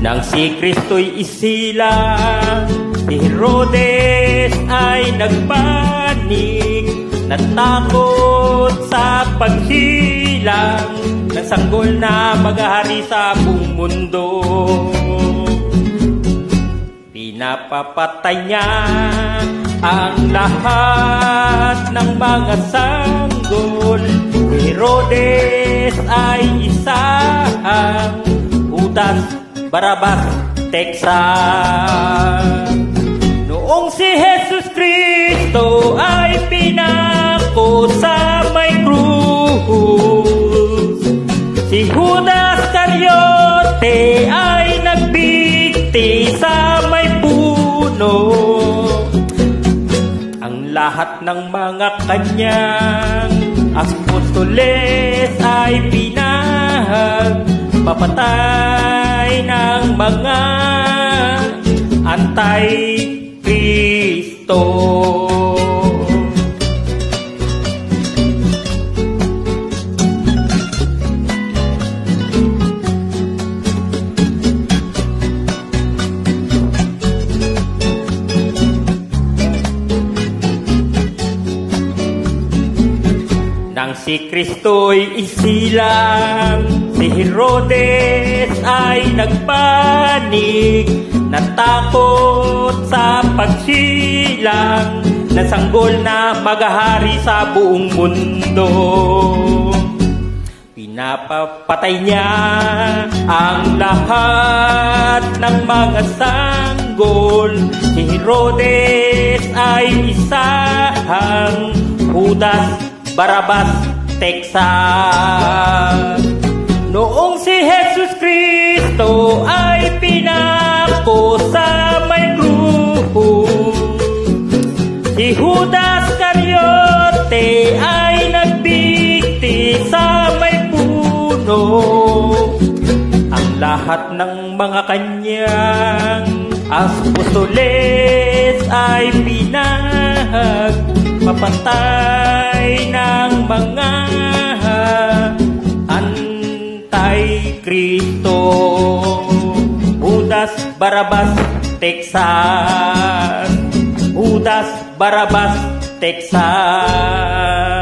Nang si Kristo'y isilang, si Herodes ay nagpanik, natakot sa paghilang ng sanggol na maghahari sa buong mundo. Pinapapatay niya ang lahat ng mga sanggol. Si Herodes ay isang Judas, Barabas, Texas. Noong si Jesus Cristo ay pinako sa may krus, si Judas Iscariote ay nagbigti sa may puno. Ang lahat ng mga kanyang apostoles ay pinagpapatay ng mga anti-Kristo. Nang si Kristo'y isilang, si Herodes ay nagpanik, natakot sa pagsilang ng sanggol na maghahari sa buong mundo. Pinapapatay niya ang lahat ng mga sanggol. Si Herodes ay isang Judas, Barabas, Texas. Noong si Jesus Cristo ay pinako sa may krus, si Judas Iscariote ay nagbigti sa may puno. Ang lahat ng mga kanyang apostoles ay pinagpapatay ng mga anti-Kristo. Judas, Barabas, Texas. Judas, Barabas, Texas.